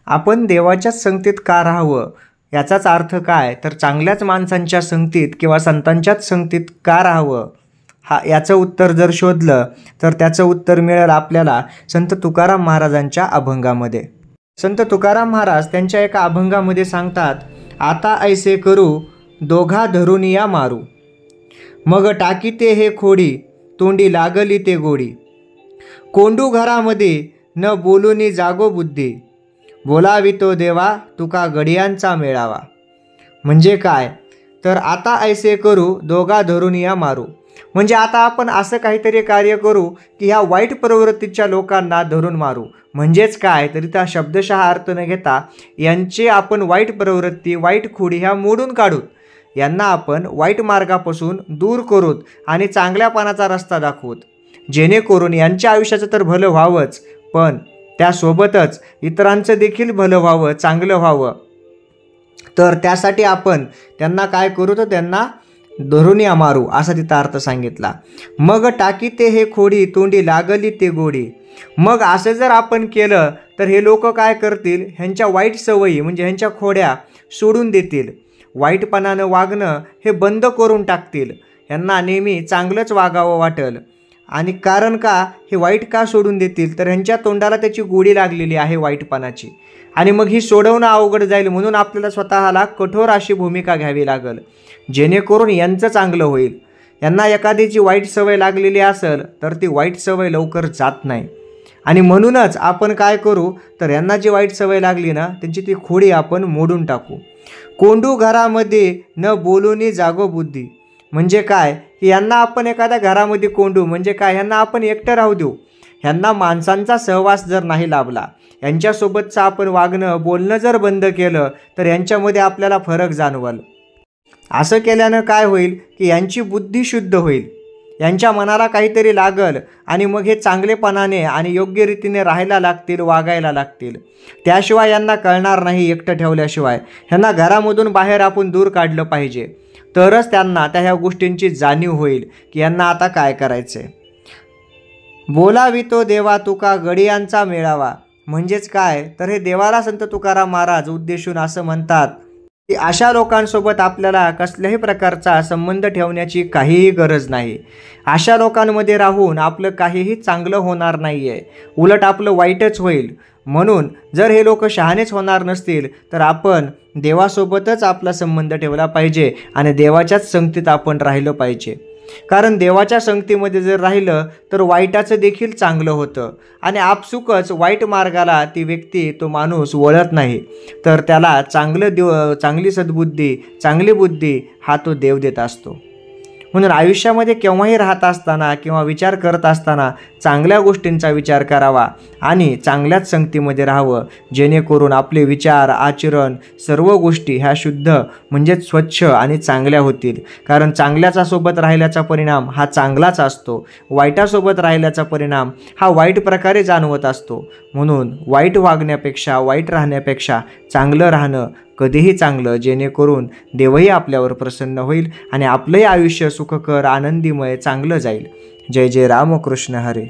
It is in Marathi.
आपण देवाच्याच संगतीत का राहावं, याचाच अर्थ काय तर चांगल्याच माणसांच्या संगतीत किंवा संतांच्याच संगतीत का राहावं, याचं उत्तर जर शोधलं तर त्याचं उत्तर मिळेल आपल्याला संत तुकाराम महाराजांच्या अभंगामध्ये. संत तुकाराम महाराज त्यांच्या एका अभंगामध्ये सांगतात, आता ऐसे करू दोघा धरून या मारू, मग टाकीते हे खोडी तोंडी लागली ते गोडी, कोंडू घरामध्ये न बोलूनी जागो बुद्धी, बोलावितो देवा तुका गडियांचा मेळावा. म्हणजे काय तर आता ऐसे करू दोघा धरून या मारू, म्हणजे आता आपण असं काहीतरी कार्य करू की ह्या वाईट प्रवृत्तीच्या लोकांना धरून मारू. म्हणजेच काय तर त्या शब्दशः अर्थ न घेता यांचे आपण वाईट प्रवृत्ती वाईट खोडी ह्या मोडून काढूत, यांना आपण वाईट मार्गापासून दूर करूत आणि चांगल्यापणाचा रस्ता दाखवूत, जेणेकरून यांच्या आयुष्याचं तर भलं व्हावंच पण त्यासोबतच इतरांचं देखील भलं व्हावं, चांगलं व्हावं. तर त्यासाठी आपण त्यांना काय करू तर त्यांना धरून या मारू असा तिथं अर्थ सांगितला. मग टाकीते हे खोडी तोंडी लागली ते गोडी. मग असं जर आपण केलं तर हे लोक काय करतील, ह्यांच्या वाईट सवयी म्हणजे ह्यांच्या खोड्या सोडून देतील, वाईटपणानं वागणं हे बंद करून टाकतील, यांना नेहमी चांगलंच वागावं वाटेल. आणि कारण का हे वाईट का सोडून देतील तर ह्यांच्या तोंडाला त्याची गोडी लागलेली आहे वाईटपणाची, आणि मग ही सोडवणं अवघड जाईल. म्हणून आपल्याला स्वतःला कठोर अशी भूमिका घ्यावी लागेल, जेणेकरून यांचं चांगलं होईल. यांना एखाद्याची वाईट सवय लागलेली असेल तर ती वाईट सवय लवकर जात नाही, आणि म्हणूनच आपण काय करू तर यांना जी वाईट सवय लागली ना त्यांची ती खोडी आपण मोडून टाकू. कोंडू घरामध्ये न बोलूनी जागो बुद्धी. म्हणजे काय की यांना आपण एखाद्या घरामध्ये कोंडू म्हणजे काय, यांना आपण एकटं राहू देऊ. ह्यांना माणसांचा सहवास जर नाही लाभला, यांच्यासोबतचं आपण वागणं बोलणं जर बंद केलं तर यांच्यामध्ये आपल्याला फरक जाणवल. असं केल्यानं काय होईल की यांची बुद्धी शुद्ध होईल, यांच्या मनाला काहीतरी लागल आणि मग हे चांगलेपणाने आणि योग्य रीतीने राहायला लागतील, वागायला लागतील. त्याशिवाय यांना कळणार नाही एकटं ठेवल्याशिवाय. ह्यांना घरामधून बाहेर आपण दूर काढलं पाहिजे, तरच त्यांना त्या ह्या गोष्टींची जाणीव होईल की यांना आता काय करायचंय. बोलावितो देवा तुका गडियांचा मेळावा. म्हणजेच काय तर हे देवाला संत तुकाराम महाराज उद्देशून असं म्हणतात की अशा लोकांसोबत आपल्याला कसल्याही प्रकारचा संबंध ठेवण्याची काहीही गरज नाही. अशा लोकांमध्ये राहून आपलं काहीही चांगलं होणार नाही आहे, उलट आपलं वाईटच होईल. म्हणून जर हे लोक शहाणेच होणार नसतील तर आपण देवासोबतच आपला संबंध ठेवला पाहिजे आणि देवाच्याच संगतीत आपण राहिलं पाहिजे. कारण देवाच्या संगतीमध्ये जर राहिलं तर वाईटाचं देखील चांगलं होतं, आणि आपसुकच वाईट मार्गाला ती व्यक्ती तो माणूस वळत नाही, तर त्याला चांगली सद्बुद्धी चांगली बुद्धी हा तो देव देत असतो. म्हणून आयुष्यामध्ये केव्हाही राहत असताना किंवा विचार करत असताना चांगल्या गोष्टींचा विचार करावा आणि चांगल्याच संगतीमध्ये राहावं, जेणेकरून आपले विचार आचरण सर्व गोष्टी ह्या शुद्ध म्हणजेच स्वच्छ आणि चांगल्या होतील. कारण चांगल्याचा सोबत राहिल्याचा परिणाम हा चांगलाच असतो, वाईटासोबत राहिल्याचा परिणाम हा वाईट प्रकारे जाणवत असतो. म्हणून वाईट वागण्यापेक्षा वाईट राहण्यापेक्षा चांगलं राहणं कधीही चांगलं, जेणेकरून देवही आपल्यावर प्रसन्न होईल आणि आपलंही आयुष्य सुखकर आनंदीमय चांगलं जाईल. जय जय रामकृष्ण हरे.